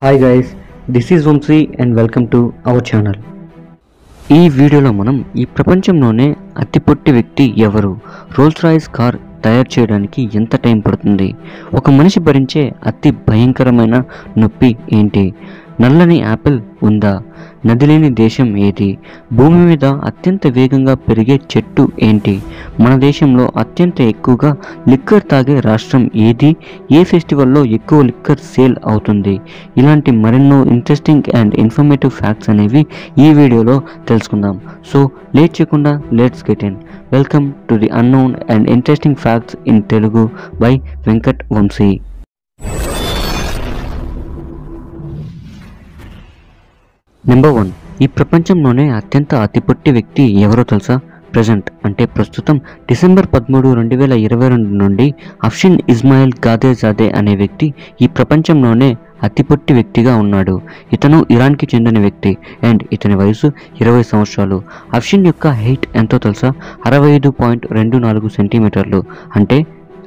Hi guys, this is Vamsi and welcome to our channel. ఈ వీడియోలో మనం ఈ ప్రపంచంలోనే అతి పొట్టి వ్యక్తి ఎవరు, రోల్స్ రాయిస్ కార్ తయారు చేయడానికి ఎంత టైం పడుతుంది, ఒక మనిషి భరించే అతి భయంకరమైన నొప్పి ఏంటి, నల్లని యాపిల్ ఉందా, నది లేని దేశం ఏది, భూమి మీద అత్యంత వేగంగా పెరిగే చెట్టు ఏంటి, మన దేశంలో అత్యంత ఎక్కువగా లిక్కర్ తాగే రాష్ట్రం ఏది, ఏ ఫెస్టివల్లో ఎక్కువ లిక్కర్ సేల్ అవుతుంది, ఇలాంటి మరెన్నో ఇంట్రెస్టింగ్ అండ్ ఇన్ఫర్మేటివ్ ఫ్యాక్ట్స్ అనేవి ఈ వీడియోలో తెలుసుకుందాం. సో లేట్ చేయకుండా let's get in. Welcome to the unknown and interesting facts in Telugu by Venkat Vamsi. Number 1. ఈ ప్రపంచంలోనే అత్యంత అతి పొట్టి వ్యక్తి ఎవరో తెలుసా? ప్రస్తుతం డిసెంబర్ 13, 2022 నుండి అఫ్షిన్ ఇస్మాయిల్ గాదేజాదే అనే వ్యక్తి ఈ ప్రపంచంలోనే అతి పొట్టి వ్యక్తిగా ఉన్నాడు. ఇతను ఇరాన్కి చెందిన వ్యక్తి అండ్ ఇతని వయసు 20 సంవత్సరాలు. అఫ్షిన్ యొక్క హైట్ ఎంతో తెలుసా? 65.24 సెంటీమీటర్లు, అంటే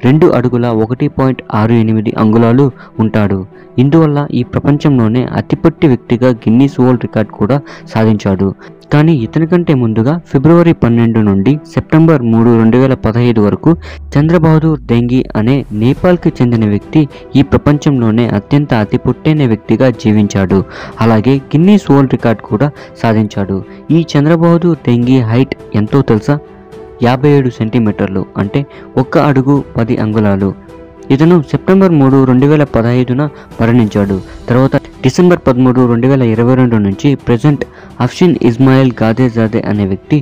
2 అడుగుల 1.68 అంగుళాలు ఉంటాడు. ఇందువల్ల ఈ ప్రపంచంలోనే అతి పొట్టి వ్యక్తిగా గిన్నీస్ వరల్డ్ రికార్డ్ కూడా సాధించాడు. కానీ ఇతని కంటే ముందుగా ఫిబ్రవరి 12 నుండి సెప్టెంబర్ 3, 2015 వరకు చంద్రబహదూర్ దెంగి అనే నేపాల్కి చెందిన వ్యక్తి ఈ ప్రపంచంలోనే అత్యంత అతి పొట్టైన వ్యక్తిగా జీవించాడు. అలాగే గిన్నీస్ వరల్డ్ రికార్డ్ కూడా సాధించాడు. ఈ చంద్రబహదూర్ దెంగి హైట్ ఎంతో తెలుసా? 57 సెంటీమీటర్లు, అంటే 1 అడుగు 10 అంగుళాలు. ఇతను సెప్టెంబర్ 3, 2015 మరణించాడు. తర్వాత డిసెంబర్ 13, 2022 నుంచి ప్రెజెంట్ అఫ్షిన్ ఇస్మాయిల్ గాదేజాదే అనే వ్యక్తి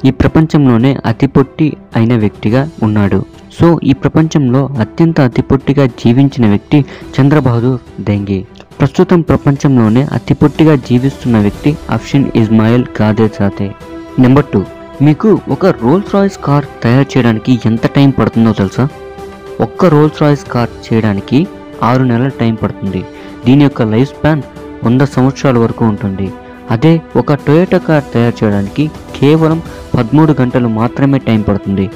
ఈ ప్రపంచంలోనే అతి పొట్టి అయిన వ్యక్తిగా ఉన్నాడు. సో ఈ ప్రపంచంలో అత్యంత అతి పొట్టిగా జీవించిన వ్యక్తి చంద్రబహదూర్ దెంగి. ప్రస్తుతం ప్రపంచంలోనే అతి పొట్టిగా జీవిస్తున్న వ్యక్తి అఫ్షిన్ ఇస్మాయిల్ గాదేజాదే. నెంబర్ 2. మీకు ఒక రోల్స్ రాయిస్ కార్ తయారు చేయడానికి ఎంత టైం పడుతుందో తెలుసా? ఒక్క రోల్స్ రాయిస్ కార్ చేయడానికి 6 నెలల టైం పడుతుంది. దీని యొక్క లైఫ్ స్పాన్ 100 సంవత్సరాల వరకు ఉంటుంది. అదే ఒక టొయోటా కార్ తయారు చేయడానికి కేవలం 13 గంటలు మాత్రమే టైం పడుతుంది.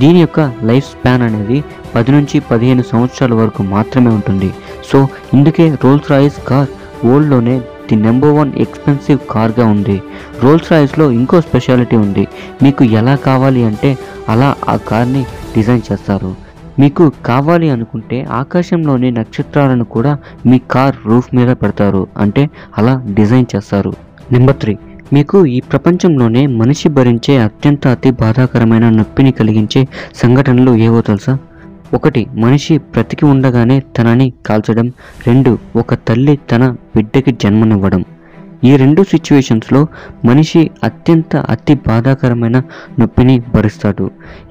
దీని యొక్క లైఫ్ స్పాన్ అనేది 10 నుంచి 15 సంవత్సరాల వరకు మాత్రమే ఉంటుంది. సో ఇందుకే రోల్స్ రాయిస్ కార్ వరల్డ్లోనే ది నెంబర్ 1 ఎక్స్పెన్సివ్ కార్గా ఉంది. రోల్స్ రాయిస్లో ఇంకో స్పెషాలిటీ ఉంది. మీకు ఎలా కావాలి అంటే అలా ఆ కార్ని డిజైన్ చేస్తారు. మీకు కావాలి అనుకుంటే ఆకాశంలోని నక్షత్రాలను కూడా మీ కార్ రూఫ్ మీద పెడతారు, అంటే అలా డిజైన్ చేస్తారు. నెంబర్ 3. మీకు ఈ ప్రపంచంలోనే మనిషి భరించే అత్యంత అతి బాధాకరమైన నొప్పిని కలిగించే సంఘటనలు ఏవో తెలుసా? 1. మనిషి బ్రతికి ఉండగానే తనని కాల్చడం. 2. ఒక తల్లి తన బిడ్డకి జన్మనివ్వడం. ఈ 2 సిచ్యువేషన్స్లో మనిషి అత్యంత అతి బాధాకరమైన నొప్పిని భరిస్తాడు.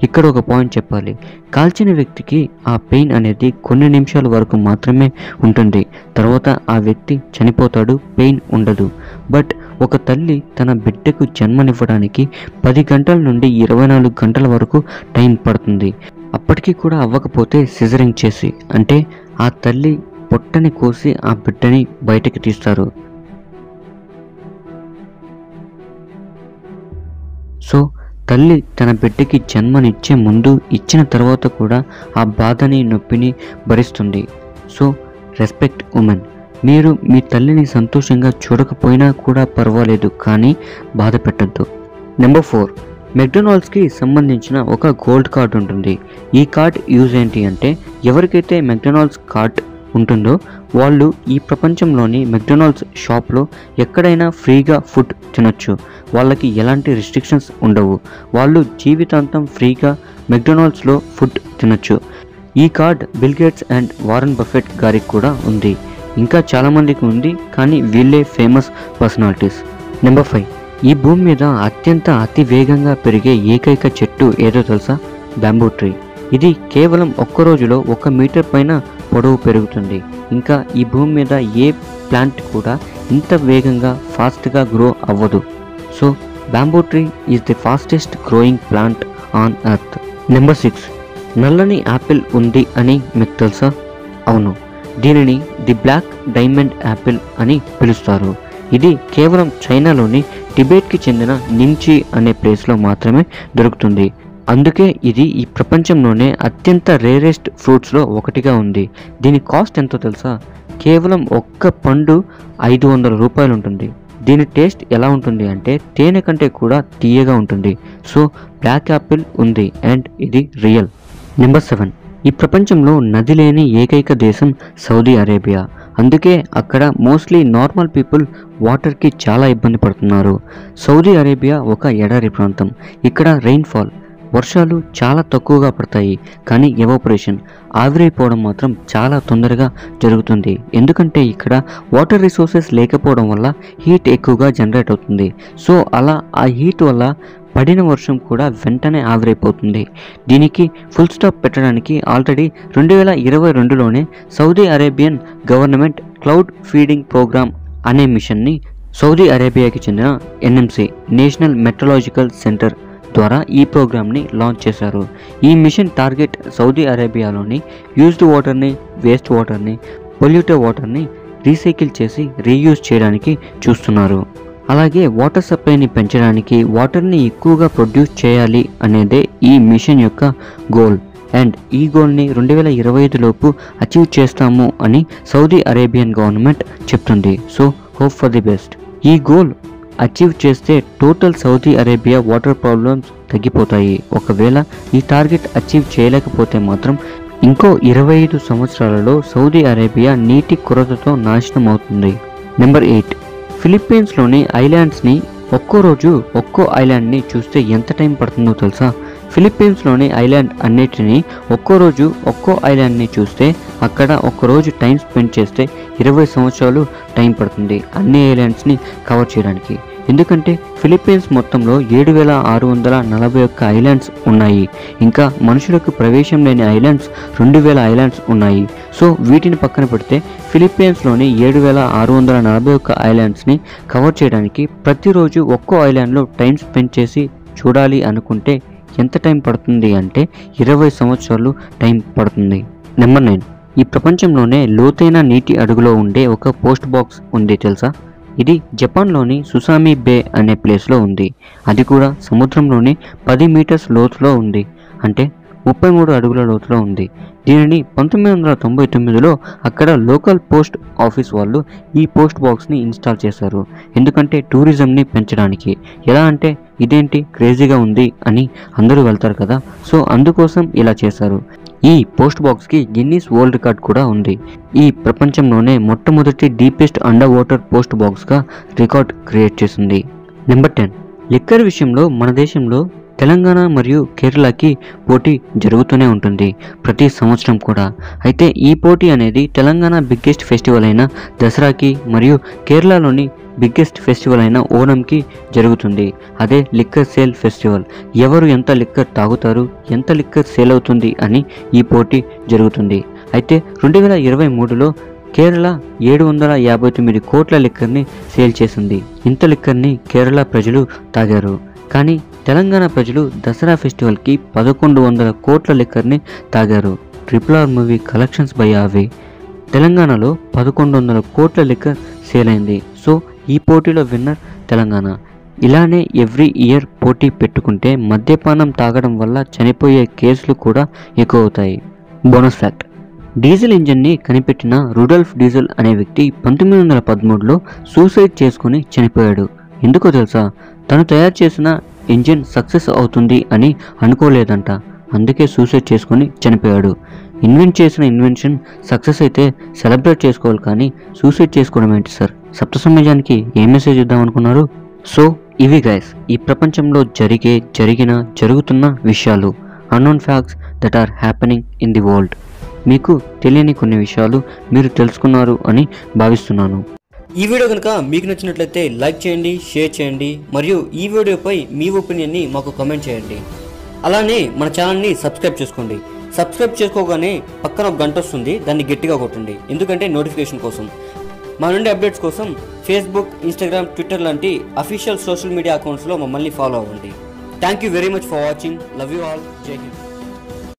ఇక్కడ ఒక పాయింట్ చెప్పాలి. కాల్చిన వ్యక్తికి ఆ పెయిన్ అనేది కొన్ని నిమిషాల వరకు మాత్రమే ఉంటుంది. తర్వాత ఆ వ్యక్తి చనిపోతాడు, పెయిన్ ఉండదు. బట్ ఒక తల్లి తన బిడ్డకు జన్మనివ్వడానికి 10 గంటల నుండి 24 గంటల వరకు టైం పడుతుంది. అప్పటికీ కూడా అవ్వకపోతే సిజరింగ్ చేసి, అంటే ఆ తల్లి పొట్టని కోసి ఆ బిడ్డని బయటకి తీస్తారు. సో తల్లి తన బిడ్డకి జన్మనిచ్చే ముందు, ఇచ్చిన తర్వాత కూడా ఆ బాధని నొప్పిని భరిస్తుంది. So respect women. మీరు మీ తల్లిని సంతోషంగా చూడకపోయినా కూడా పర్వాలేదు, కానీ బాధ పెట్టద్దు. నెంబర్ 4. మెక్డొనాల్డ్స్కి సంబంధించిన ఒక గోల్డ్ కార్డ్ ఉంటుంది. ఈ కార్డ్ యూజ్ ఏంటి అంటే, ఎవరికైతే మెక్డొనాల్డ్స్ కార్డ్ ఉంటుందో వాళ్ళు ఈ ప్రపంచంలోని మెక్డొనాల్డ్స్ షాప్లో ఎక్కడైనా ఫ్రీగా ఫుడ్ తినొచ్చు. వాళ్ళకి ఎలాంటి రిస్ట్రిక్షన్స్ ఉండవు. వాళ్ళు జీవితాంతం ఫ్రీగా మెక్డొనాల్డ్స్లో ఫుడ్ తినొచ్చు. ఈ card bill gates and Warren Buffett గారికి కూడా ఉంది. ఇంకా చాలామందికి ఉంది, కానీ వీళ్ళే ఫేమస్ పర్సనాలిటీస్. నెంబర్ 5. ఈ భూమి మీద అత్యంత అతి వేగంగా పెరిగే ఏకైక చెట్టు ఏదో తెలుసా? Bamboo tree. ఇది కేవలం ఒక్క రోజులో 1 మీటర్ పైన పొడవు పెరుగుతుంది. ఇంకా ఈ భూమి మీద ఏ ప్లాంట్ కూడా ఇంత వేగంగా ఫాస్ట్గా గ్రో అవ్వదు. So bamboo tree is the fastest growing plant on earth. Number 6. నల్లని యాపిల్ ఉంది అని మీకు తెలుసా? అవును, దీనిని ది బ్లాక్ డైమండ్ యాపిల్ అని పిలుస్తారు. ఇది కేవలం చైనాలోని టిబెట్కి చెందిన నింగ్చి అనే ప్లేస్లో మాత్రమే దొరుకుతుంది. అందుకే ఇది ఈ ప్రపంచంలోనే అత్యంత రేరెస్ట్ ఫ్రూట్స్లో ఒకటిగా ఉంది. దీని కాస్ట్ ఎంతో తెలుసా? కేవలం ఒక్క పండు 500 రూపాయలు ఉంటుంది. దీని టేస్ట్ ఎలా ఉంటుంది అంటే తేనె కంటే కూడా తీయగా ఉంటుంది. సో బ్లాక్ యాపిల్ ఉంది అండ్ ఇది రియల్. నెంబర్ 7, ఈ ప్రపంచంలో నది లేని ఏకైక దేశం సౌదీ అరేబియా. అందుకే అక్కడ మోస్ట్లీ నార్మల్ పీపుల్ వాటర్కి చాలా ఇబ్బంది పడుతున్నారు. సౌదీ అరేబియా ఒక ఎడారి ప్రాంతం. ఇక్కడ రెయిన్ఫాల్ వర్షాలు చాలా తక్కువగా పడతాయి, కానీ ఎవాపరేషన్ ఆవిరైపోవడం మాత్రం చాలా తొందరగా జరుగుతుంది. ఎందుకంటే ఇక్కడ వాటర్ రిసోర్సెస్ లేకపోవడం వల్ల హీట్ ఎక్కువగా జనరేట్ అవుతుంది. సో అలా ఆ హీట్ వల్ల పడిన వర్షం కూడా వెంటనే ఆవిరైపోతుంది. దీనికి ఫుల్ స్టాప్ పెట్టడానికి ఆల్రెడీ 2022లోనే Saudi Arabian government cloud feeding programme అనే మిషన్ని సౌదీ అరేబియాకి చెందిన NMC నేషనల్ మెట్రలాజికల్ సెంటర్ ద్వారా ఈ ప్రోగ్రామ్ని లాంచ్ చేశారు. ఈ మిషన్ టార్గెట్ సౌదీ అరేబియాలోని యూజ్డ్ వాటర్ని, వేస్ట్ వాటర్ని, పొల్యూటెడ్ వాటర్ని రీసైకిల్ చేసి రీయూజ్ చేయడానికి చూస్తున్నారు. అలాగే వాటర్ సప్లైని పెంచడానికి, వాటర్ని ఎక్కువగా ప్రొడ్యూస్ చేయాలి అనేదే ఈ మిషన్ యొక్క గోల్. అండ్ ఈ గోల్ని 2025 లోపు అచీవ్ చేస్తాము అని సౌదీ అరేబియన్ గవర్నమెంట్ చెప్తుంది. So hope for the best. ఈ గోల్ అచీవ్ చేస్తే total Saudi Arabia water problems తగ్గిపోతాయి. ఒకవేళ ఈ టార్గెట్ అచీవ్ చేయలేకపోతే మాత్రం ఇంకో 25 సంవత్సరాలలో సౌదీ అరేబియా నీటి కొరతతో నాశనం అవుతుంది. నెంబర్ 8, ఫిలిప్పీన్స్లోని ఐలాండ్స్ని ఒక్కో రోజు ఒక్కో ఐలాండ్ని చూస్తే ఎంత టైం పడుతుందో తెలుసా? ఫిలిప్పీన్స్లోని ఐలాండ్ అన్నిటినీ ఒక్కో రోజు ఒక్కో ఐలాండ్ని చూస్తే అక్కడ ఒక్కరోజు టైం స్పెండ్ చేస్తే 20 సంవత్సరాలు టైం పడుతుంది అన్ని ఐలాండ్స్ని కవర్ చేయడానికి. ఎందుకంటే ఫిలిప్పీన్స్ మొత్తంలో 7,641 ఐలాండ్స్ ఉన్నాయి. ఇంకా మనుషులకు ప్రవేశం లేని ఐలాండ్స్ 2,000 ఐలాండ్స్ ఉన్నాయి. సో వీటిని పక్కన పెడితే ఫిలిప్పీన్స్లోని 7,641 ఐలాండ్స్ని కవర్ చేయడానికి ప్రతిరోజు ఒక్కో ఐలాండ్లో టైం స్పెండ్ చేసి చూడాలి అనుకుంటే ఎంత టైం పడుతుంది అంటే 20 సంవత్సరాలు టైం పడుతుంది. నెంబర్ 9, ఈ ప్రపంచంలోనే లోతైన నీటి అడుగులో ఉండే ఒక పోస్ట్ బాక్స్ ఉంది తెలుసా? ఇది జపాన్లోని సుసామి బే అనే ప్లేస్లో ఉంది. అది కూడా సముద్రంలోని 10 మీటర్స్ లోతులో ఉంది, అంటే 33 అడుగుల లోతులో ఉంది. దీనిని 1999లో అక్కడ లోకల్ పోస్ట్ ఆఫీస్ వాళ్ళు ఈ పోస్ట్ బాక్స్ని ఇన్స్టాల్ చేశారు. ఎందుకంటే టూరిజంని పెంచడానికి. ఎలా అంటే ఇదేంటి క్రేజీగా ఉంది అని అందరూ వెళ్తారు కదా, సో అందుకోసం ఇలా చేశారు. ఈ పోస్ట్ బాక్స్కి గిన్నీస్ వరల్డ్ రికార్డ్ కూడా ఉంది. ఈ ప్రపంచంలోనే మొట్టమొదటి డీపెస్ట్ అండర్ వాటర్ పోస్ట్ బాక్స్గా రికార్డ్ క్రియేట్ చేసింది. నెంబర్ 10, లిక్కర్ విషయంలో మన దేశంలో తెలంగాణ మరియు కేరళకి పోటీ జరుగుతూనే ఉంటుంది ప్రతి సంవత్సరం కూడా. అయితే ఈ పోటీ అనేది తెలంగాణ బిగ్గెస్ట్ ఫెస్టివల్ అయిన దసరాకి మరియు కేరళలోని బిగ్గెస్ట్ ఫెస్టివల్ అయిన ఓణంకి జరుగుతుంది. అదే లిక్కర్ సేల్ ఫెస్టివల్. ఎవరు ఎంత లిక్కర్ తాగుతారు, ఎంత లిక్కర్ సేల్ అవుతుంది అని ఈ పోటీ జరుగుతుంది. అయితే 2023లో కేరళ 759 కోట్ల లిక్కర్ని సేల్ చేసింది. ఇంత లిక్కర్ని కేరళ ప్రజలు తాగారు. కానీ తెలంగాణ ప్రజలు దసరా ఫెస్టివల్కి 1100 కోట్ల లిక్కర్ని తాగారు. RRR మూవీ కలెక్షన్స్ బై అవి తెలంగాణలో 1100 కోట్ల లిక్కర్ సేల్ అయింది. సో ఈ పోటీలో విన్నర్ తెలంగాణ. ఇలానే ఎవ్రీ ఇయర్ పోటీ పెట్టుకుంటే మద్యపానం తాగడం వల్ల చనిపోయే కేసులు కూడా ఎక్కువ అవుతాయి. బోనస్ ఫ్యాక్ట్, డీజిల్ ఇంజన్ని కనిపెట్టిన రుడల్ఫ్ డీజిల్ అనే వ్యక్తి 1913లో సూసైడ్ చేసుకుని చనిపోయాడు. ఎందుకో తెలుసా? తను తయారు చేసిన ఇంజిన్ సక్సెస్ అవుతుంది అని అనుకోలేదంట, అందుకే సూసైడ్ చేసుకుని చనిపోయాడు. ఇన్వెంట్ చేసిన ఇన్వెన్షన్ సక్సెస్ అయితే సెలబ్రేట్ చేసుకోవాలి, కానీ సూసైడ్ చేసుకోవడం ఏంటి సార్? సప్త సమాజానికి ఏ మెసేజ్ ఇద్దాం అనుకున్నారు? సో ఇవి గైస్ ఈ ప్రపంచంలో జరుగుతున్న విషయాలు, unknown facts that are happening in the world. మీకు తెలియని కొన్ని విషయాలు మీరు తెలుసుకున్నారు అని భావిస్తున్నాను. ఈ వీడియో కనుక మీకు నచ్చినట్లయితే లైక్ చేయండి, షేర్ చేయండి, మరియు ఈ వీడియోపై మీ ఒపీనియన్ని మాకు కామెంట్ చేయండి. అలానే మన ఛానల్ని సబ్స్క్రైబ్ చేసుకోండి. సబ్స్క్రైబ్ చేసుకోగానే పక్కన ఒక గంట వస్తుంది, దాన్ని గట్టిగా కొట్టండి, ఎందుకంటే నోటిఫికేషన్ కోసం. మా నుండి అప్డేట్స్ కోసం ఫేస్బుక్, ఇన్స్టాగ్రామ్, ట్విట్టర్ లాంటి అఫీషియల్ సోషల్ మీడియా అకౌంట్స్లో మమ్మల్ని ఫాలో అవ్వండి. Thank you very much for watching. Love you all. జై హింద్.